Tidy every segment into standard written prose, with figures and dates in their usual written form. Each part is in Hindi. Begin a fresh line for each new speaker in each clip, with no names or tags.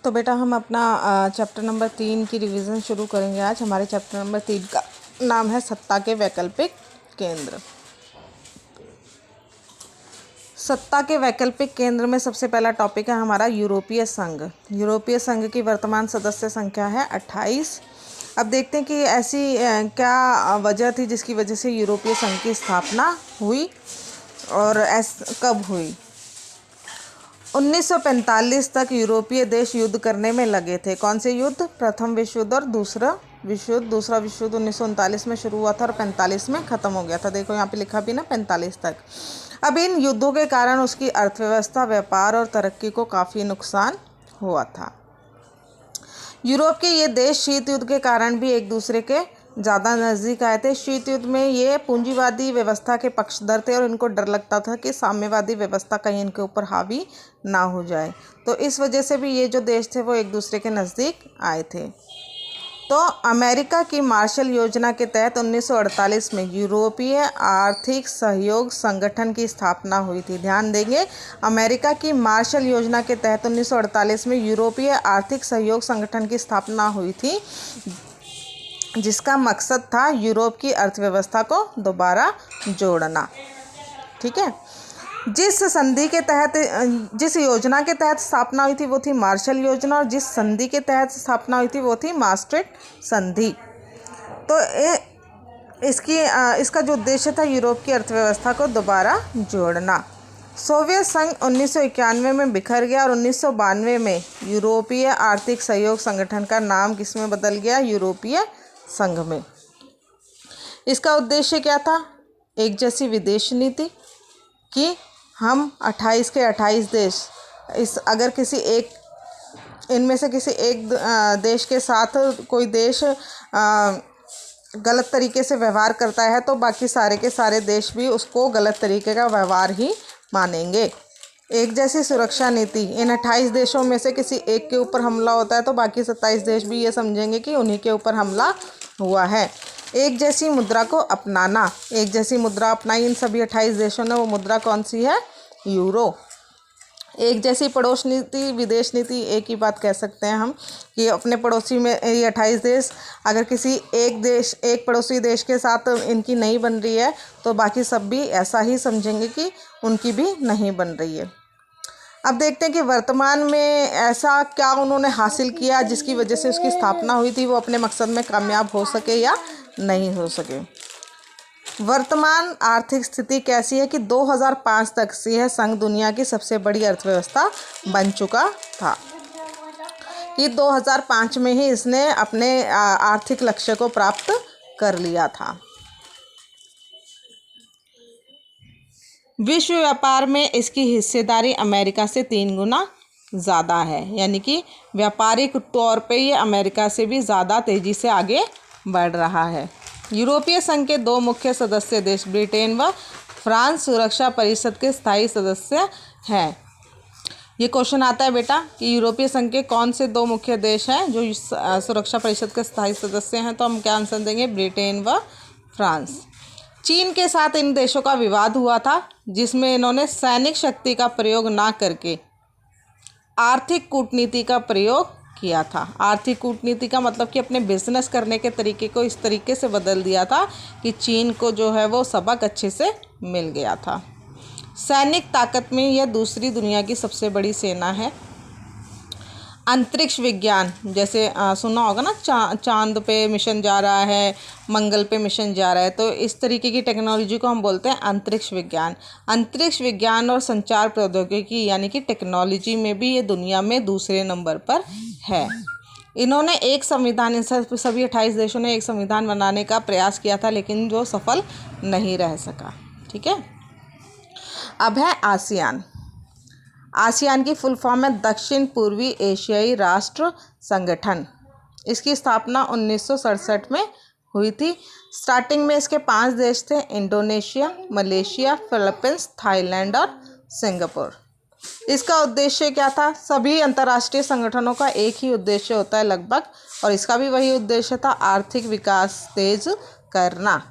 तो बेटा हम अपना चैप्टर नंबर 3 की रिवीजन शुरू करेंगे। आज हमारे चैप्टर नंबर 3 का नाम है सत्ता के वैकल्पिक केंद्र। सत्ता के वैकल्पिक केंद्र में सबसे पहला टॉपिक है हमारा यूरोपीय संघ। यूरोपीय संघ की वर्तमान सदस्य संख्या है 28। अब देखते हैं कि ऐसी क्या वजह थी जिसकी वजह से यूरोपीय संघ की स्थापना हुई और कब हुई। 1945 तक यूरोपीय देश युद्ध करने में लगे थे। कौन से युद्ध? प्रथम विश्व युद्ध और दूसरा विश्व युद्ध। दूसरा विश्व युद्ध 1939 में शुरू हुआ था और 45 में ख़त्म हो गया था। देखो यहाँ पे लिखा भी ना 45 तक। अब इन युद्धों के कारण उसकी अर्थव्यवस्था, व्यापार और तरक्की को काफ़ी नुकसान हुआ था। यूरोप के ये देश शीत युद्ध के कारण भी एक दूसरे के ज़्यादा नज़दीक आए थे। शीत युद्ध में ये पूंजीवादी व्यवस्था के पक्षधर थे और इनको डर लगता था कि साम्यवादी व्यवस्था कहीं इनके ऊपर हावी ना हो जाए। तो इस वजह से भी ये जो देश थे वो एक दूसरे के नज़दीक आए थे। तो अमेरिका की मार्शल योजना के तहत 1948 में यूरोपीय आर्थिक सहयोग संगठन की स्थापना हुई थी। ध्यान देंगे, अमेरिका की मार्शल योजना के तहत 1948 में यूरोपीय आर्थिक सहयोग संगठन की स्थापना हुई थी, जिसका मकसद था यूरोप की अर्थव्यवस्था को दोबारा जोड़ना। ठीक है। जिस योजना के तहत स्थापना हुई थी वो थी मार्शल योजना, और जिस संधि के तहत स्थापना हुई थी वो थी maastricht संधि। तो इसका जो उद्देश्य था यूरोप की अर्थव्यवस्था को दोबारा जोड़ना। सोवियत संघ 1991 में बिखर गया और 1992 में यूरोपीय आर्थिक सहयोग संगठन का नाम किसमें बदल गया? यूरोपीय संघ में। इसका उद्देश्य क्या था? एक जैसी विदेश नीति कि हम 28 के 28 देश, अगर किसी एक इनमें से किसी एक देश के साथ कोई देश गलत तरीके से व्यवहार करता है तो बाकी सारे के सारे देश भी उसको गलत तरीके का व्यवहार ही मानेंगे। एक जैसी सुरक्षा नीति, इन 28 देशों में से किसी एक के ऊपर हमला होता है तो बाकी 27 देश भी ये समझेंगे कि उन्हीं के ऊपर हमला हुआ है। एक जैसी मुद्रा को अपनाना, एक जैसी मुद्रा अपनाई इन सभी 28 देशों ने। वो मुद्रा कौन सी है? यूरो। एक जैसी पड़ोस नीति, विदेश नीति, एक ही बात कह सकते हैं हम कि अपने पड़ोसी में ये 28 देश अगर किसी एक पड़ोसी देश के साथ इनकी नहीं बन रही है तो बाकी सब भी ऐसा ही समझेंगे कि उनकी भी नहीं बन रही है। अब देखते हैं कि वर्तमान में ऐसा क्या उन्होंने हासिल किया जिसकी वजह से उसकी स्थापना हुई थी, वो अपने मकसद में कामयाब हो सके या नहीं हो सके। वर्तमान आर्थिक स्थिति कैसी है कि 2005 तक यह संघ दुनिया की सबसे बड़ी अर्थव्यवस्था बन चुका था। कि 2005 में ही इसने अपने आर्थिक लक्ष्य को प्राप्त कर लिया था। विश्व व्यापार में इसकी हिस्सेदारी अमेरिका से 3 गुना ज़्यादा है, यानी कि व्यापारिक तौर पे ये अमेरिका से भी ज़्यादा तेज़ी से आगे बढ़ रहा है। यूरोपीय संघ के 2 मुख्य सदस्य देश ब्रिटेन व फ्रांस सुरक्षा परिषद के स्थायी सदस्य हैं। ये क्वेश्चन आता है बेटा कि यूरोपीय संघ के कौन से 2 मुख्य देश हैं जो सुरक्षा परिषद के स्थायी सदस्य हैं? तो हम क्या आंसर देंगे? ब्रिटेन व फ्रांस। चीन के साथ इन देशों का विवाद हुआ था जिसमें इन्होंने सैनिक शक्ति का प्रयोग ना करके आर्थिक कूटनीति का प्रयोग किया था। आर्थिक कूटनीति का मतलब कि अपने बिजनेस करने के तरीके को इस तरीके से बदल दिया था कि चीन को जो है वो सबक अच्छे से मिल गया था। सैनिक ताकत में यह दूसरी दुनिया की सबसे बड़ी सेना है। अंतरिक्ष विज्ञान, जैसे सुना होगा ना, चांद पे मिशन जा रहा है, मंगल पे मिशन जा रहा है, तो इस तरीके की टेक्नोलॉजी को हम बोलते हैं अंतरिक्ष विज्ञान। अंतरिक्ष विज्ञान और संचार प्रौद्योगिकी यानी कि टेक्नोलॉजी में भी ये दुनिया में दूसरे नंबर पर है। इन्होंने एक संविधान, इन सभी 28 देशों ने एक संविधान बनाने का प्रयास किया था लेकिन जो सफल नहीं रह सका। ठीक है। अब है आसियान। आसियान की फुल फॉर्म है दक्षिण पूर्वी एशियाई राष्ट्र संगठन। इसकी स्थापना 1967 में हुई थी। स्टार्टिंग में इसके 5 देश थे, इंडोनेशिया, मलेशिया, फिलीपींस, थाईलैंड और सिंगापुर। इसका उद्देश्य क्या था? सभी अंतर्राष्ट्रीय संगठनों का एक ही उद्देश्य होता है लगभग, और इसका भी वही उद्देश्य था, आर्थिक विकास तेज करना।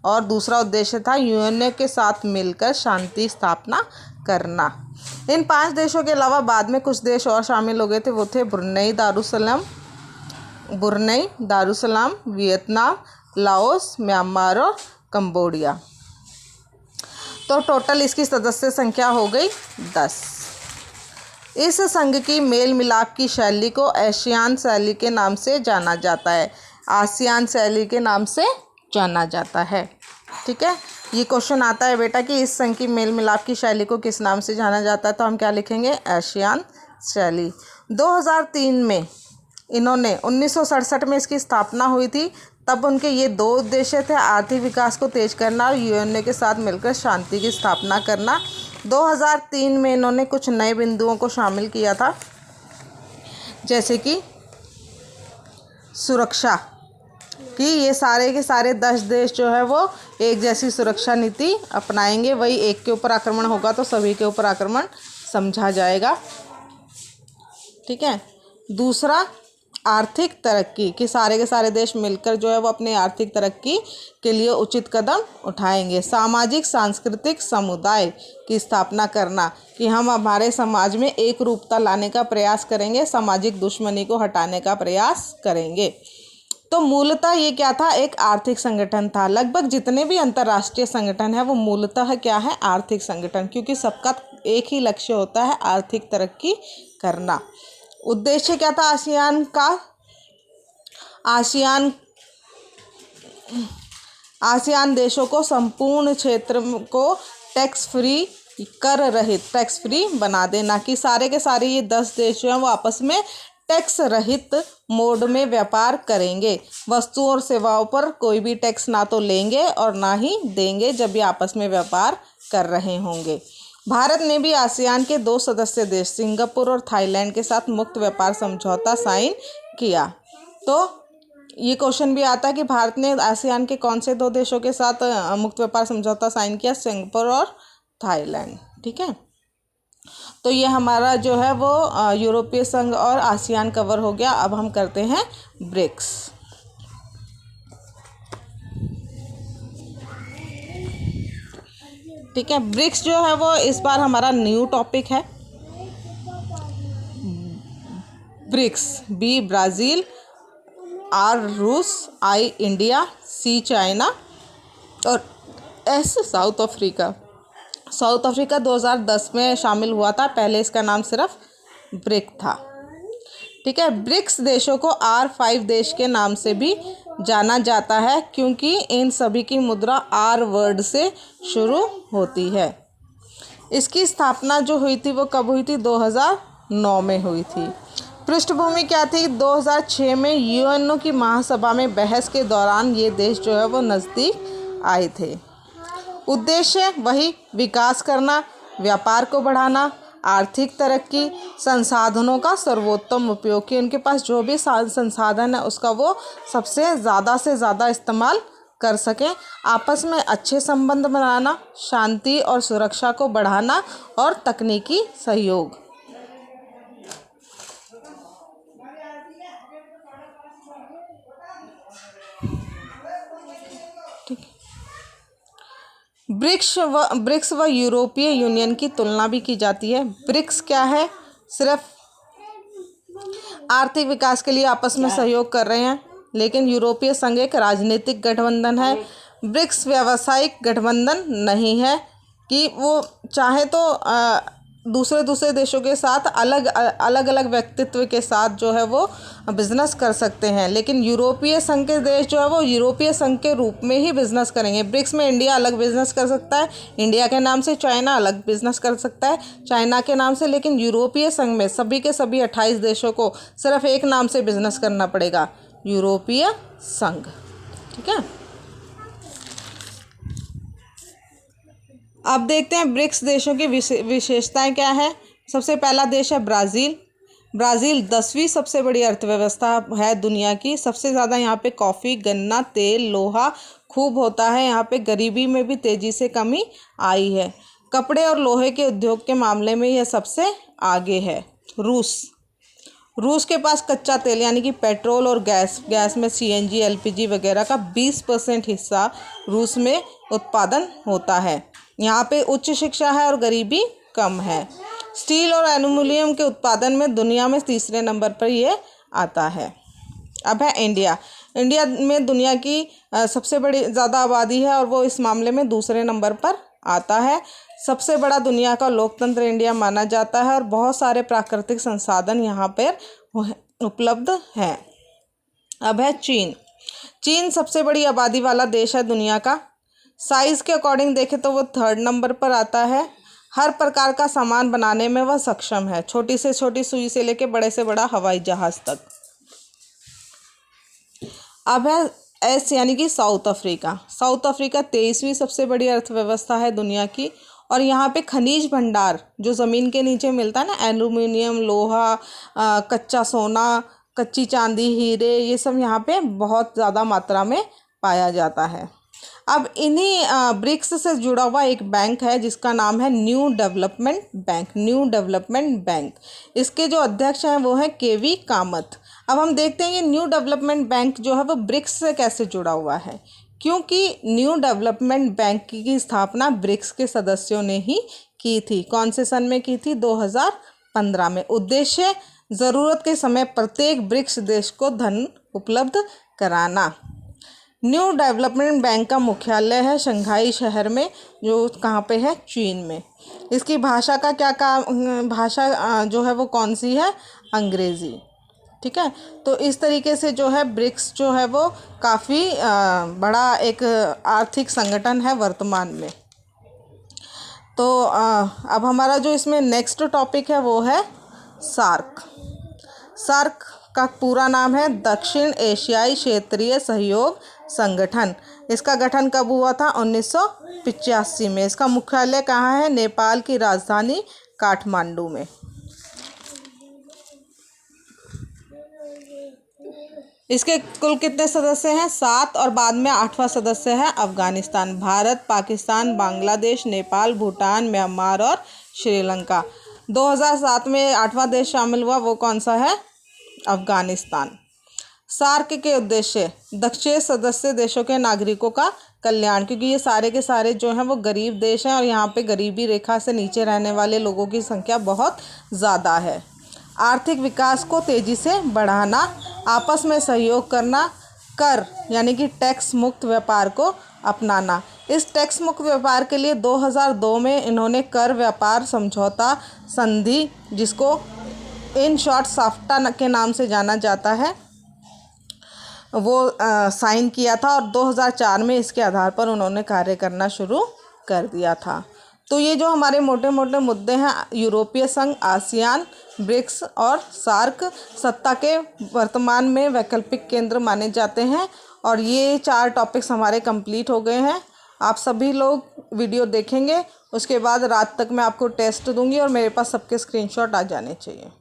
और दूसरा उद्देश्य था यूएनओ के साथ मिलकर शांति स्थापना करना। इन 5 देशों के अलावा बाद में कुछ देश और शामिल हो गए थे, वो थे Brunei Darussalam, Vietnam, Laos, Myanmar और कंबोडिया। तो टोटल इसकी सदस्य संख्या हो गई 10। इस संघ की मेल मिलाप की शैली को आसियान शैली के नाम से जाना जाता है। आसियान शैली के नाम से जाना जाता है। ठीक है, ये क्वेश्चन आता है बेटा कि इस संघ की मेल मिलाप की शैली को किस नाम से जाना जाता है, तो हम क्या लिखेंगे, आसियान शैली। 2003 में इन्होंने 1967 में इसकी स्थापना हुई थी। तब उनके ये 2 उद्देश्य थे, आर्थिक विकास को तेज करना और यूएनओ के साथ मिलकर शांति की स्थापना करना। 2003 में इन्होंने कुछ नए बिंदुओं को शामिल किया था, जैसे कि सुरक्षा कि ये सारे के सारे 10 देश जो है वो एक जैसी सुरक्षा नीति अपनाएंगे। वही एक के ऊपर आक्रमण होगा तो सभी के ऊपर आक्रमण समझा जाएगा। ठीक है, दूसरा आर्थिक तरक्की कि सारे के सारे देश मिलकर जो है वो अपनी आर्थिक तरक्की के लिए उचित कदम उठाएंगे। सामाजिक सांस्कृतिक समुदाय की स्थापना करना कि हम हमारे समाज में एक रूपता लाने का प्रयास करेंगे, सामाजिक दुश्मनी को हटाने का प्रयास करेंगे। तो मूलतः ये क्या था, एक आर्थिक संगठन था। लगभग जितने भी अंतर्राष्ट्रीय संगठन है वो मूलतः क्या है, आर्थिक संगठन, क्योंकि सबका एक ही लक्ष्य होता है, आर्थिक तरक्की करना। उद्देश्य क्या था आसियान का, आसियान देशों को संपूर्ण क्षेत्र को टैक्स फ्री बना देना कि सारे के सारे ये 10 देश जो हैं वो आपस में टैक्स रहित मोड में व्यापार करेंगे। वस्तुओं और सेवाओं पर कोई भी टैक्स ना तो लेंगे और ना ही देंगे जब ये आपस में व्यापार कर रहे होंगे। भारत ने भी आसियान के 2 सदस्य देश सिंगापुर और थाईलैंड के साथ मुक्त व्यापार समझौता साइन किया। तो ये क्वेश्चन भी आता है कि भारत ने आसियान के कौन से 2 देशों के साथ मुक्त व्यापार समझौता साइन किया, सिंगापुर और थाईलैंड। ठीक है, तो ये हमारा जो है वो यूरोपीय संघ और आसियान कवर हो गया। अब हम करते हैं ब्रिक्स। ठीक है, ब्रिक्स जो है वो इस बार हमारा न्यू टॉपिक है। ब्रिक्स, बी ब्राज़ील, आर रूस, आई इंडिया, सी चाइना और S south Africa. South Africa 2010 में शामिल हुआ था, पहले इसका नाम सिर्फ ब्रिक था। ठीक है, ब्रिक्स देशों को R5 देश के नाम से भी जाना जाता है क्योंकि इन सभी की मुद्रा R वर्ड से शुरू होती है। इसकी स्थापना जो हुई थी वो कब हुई थी, 2009 में हुई थी। पृष्ठभूमि क्या थी, 2006 में यूएनओ की महासभा में बहस के दौरान ये देश जो है वो नज़दीक आए थे। उद्देश्य वही विकास करना, व्यापार को बढ़ाना, आर्थिक तरक्की, संसाधनों का सर्वोत्तम उपयोग कि उनके पास जो भी संसाधन है उसका वो सबसे ज़्यादा से ज़्यादा इस्तेमाल कर सकें, आपस में अच्छे संबंध बनाना, शांति और सुरक्षा को बढ़ाना और तकनीकी सहयोग। ब्रिक्स व यूरोपीय यूनियन की तुलना भी की जाती है। ब्रिक्स क्या है, सिर्फ आर्थिक विकास के लिए आपस में सहयोग कर रहे हैं, लेकिन यूरोपीय संघ एक राजनीतिक गठबंधन है। ब्रिक्स व्यावसायिक गठबंधन नहीं है कि वो चाहे तो दूसरे देशों के साथ अलग अलग व्यक्तित्व के साथ जो है वो बिजनेस कर सकते हैं, लेकिन यूरोपीय संघ के देश जो है वो यूरोपीय संघ के रूप में ही बिजनेस करेंगे। ब्रिक्स में इंडिया अलग बिजनेस कर सकता है, इंडिया के नाम से चाइना अलग बिजनेस कर सकता है चाइना के नाम से, लेकिन यूरोपीय संघ में सभी के सभी 28 देशों को सिर्फ एक नाम से बिजनेस करना पड़ेगा, यूरोपीय संघ। ठीक है, अब देखते हैं ब्रिक्स देशों की विशेषताएं क्या है। सबसे पहला देश है ब्राज़ील। ब्राज़ील 10वीं सबसे बड़ी अर्थव्यवस्था है दुनिया की। सबसे ज़्यादा यहाँ पे कॉफ़ी, गन्ना, तेल, लोहा खूब होता है। यहाँ पे गरीबी में भी तेज़ी से कमी आई है। कपड़े और लोहे के उद्योग के मामले में यह सबसे आगे है। रूस के पास कच्चा तेल यानी कि पेट्रोल और गैस में CNG, LPG वगैरह का 20% हिस्सा रूस में उत्पादन होता है। यहाँ पे उच्च शिक्षा है और गरीबी कम है। स्टील और एल्युमिनियम के उत्पादन में दुनिया में तीसरे नंबर पर ये आता है। अब है इंडिया। इंडिया में दुनिया की सबसे बड़ी ज़्यादा आबादी है और वो इस मामले में दूसरे नंबर पर आता है। सबसे बड़ा दुनिया का लोकतंत्र इंडिया माना जाता है और बहुत सारे प्राकृतिक संसाधन यहाँ पर उपलब्ध हैं। अब है चीन। चीन सबसे बड़ी आबादी वाला देश है दुनिया का। साइज़ के अकॉर्डिंग देखें तो वो 3rd नंबर पर आता है। हर प्रकार का सामान बनाने में वह सक्षम है, छोटी से छोटी सुई से लेकर बड़े से बड़ा हवाई जहाज़ तक। अब है एस यानी कि साउथ अफ्रीका। साउथ अफ्रीका 23वीं सबसे बड़ी अर्थव्यवस्था है दुनिया की और यहाँ पे खनिज भंडार जो ज़मीन के नीचे मिलता है ना, एल्युमिनियम, लोहा, कच्चा सोना, कच्ची चांदी, हीरे, ये सब यहाँ पे बहुत ज़्यादा मात्रा में पाया जाता है। अब इन्हीं ब्रिक्स से जुड़ा हुआ एक बैंक है जिसका नाम है new development bank. New development bank, इसके जो अध्यक्ष हैं वो हैं केवी कामत। अब हम देखते हैं ये न्यू डेवलपमेंट बैंक जो है वो ब्रिक्स से कैसे जुड़ा हुआ है, क्योंकि न्यू डेवलपमेंट बैंक की स्थापना ब्रिक्स के सदस्यों ने ही की थी। कौन से सन में की थी? 2015 में। उद्देश्य ज़रूरत के समय प्रत्येक ब्रिक्स देश को धन उपलब्ध कराना। न्यू डेवलपमेंट बैंक का मुख्यालय है शंघाई शहर में, जो कहाँ पे है? चीन में। इसकी भाषा का भाषा जो है वो कौन सी है? अंग्रेज़ी। ठीक है, तो इस तरीके से जो है ब्रिक्स जो है वो काफ़ी बड़ा एक आर्थिक संगठन है वर्तमान में। तो अब हमारा जो इसमें नेक्स्ट टॉपिक है वो है सार्क। सार्क का पूरा नाम है दक्षिण एशियाई क्षेत्रीय सहयोग संगठन। इसका गठन कब हुआ था? 1985 में। इसका मुख्यालय कहाँ है? नेपाल की राजधानी काठमांडू में। इसके कुल कितने सदस्य हैं? 7 और बाद में 8वां सदस्य है अफ़गानिस्तान। भारत, पाकिस्तान, बांग्लादेश, नेपाल, भूटान, म्यांमार और श्रीलंका। 2007 में 8वां देश शामिल हुआ, वो कौन सा है? अफ़गानिस्तान। सार्क के उद्देश्य दक्षिण सदस्य देशों के नागरिकों का कल्याण, क्योंकि ये सारे के सारे जो हैं वो गरीब देश हैं और यहाँ पे गरीबी रेखा से नीचे रहने वाले लोगों की संख्या बहुत ज़्यादा है। आर्थिक विकास को तेज़ी से बढ़ाना, आपस में सहयोग करना, कर यानी कि टैक्स मुक्त व्यापार को अपनाना। इस टैक्स मुक्त व्यापार के लिए 2002 में इन्होंने कर व्यापार समझौता संधि, जिसको इन शॉर्ट साफ्टा के नाम से जाना जाता है, वो साइन किया था और 2004 में इसके आधार पर उन्होंने कार्य करना शुरू कर दिया था। तो ये जो हमारे मोटे मोटे मुद्दे हैं, यूरोपीय संघ, आसियान, ब्रिक्स और सार्क सत्ता के वर्तमान में वैकल्पिक केंद्र माने जाते हैं। और ये 4 टॉपिक्स हमारे कंप्लीट हो गए हैं। आप सभी लोग वीडियो देखेंगे, उसके बाद रात तक मैं आपको टेस्ट दूंगी और मेरे पास सबके स्क्रीनशॉट आ जाने चाहिए।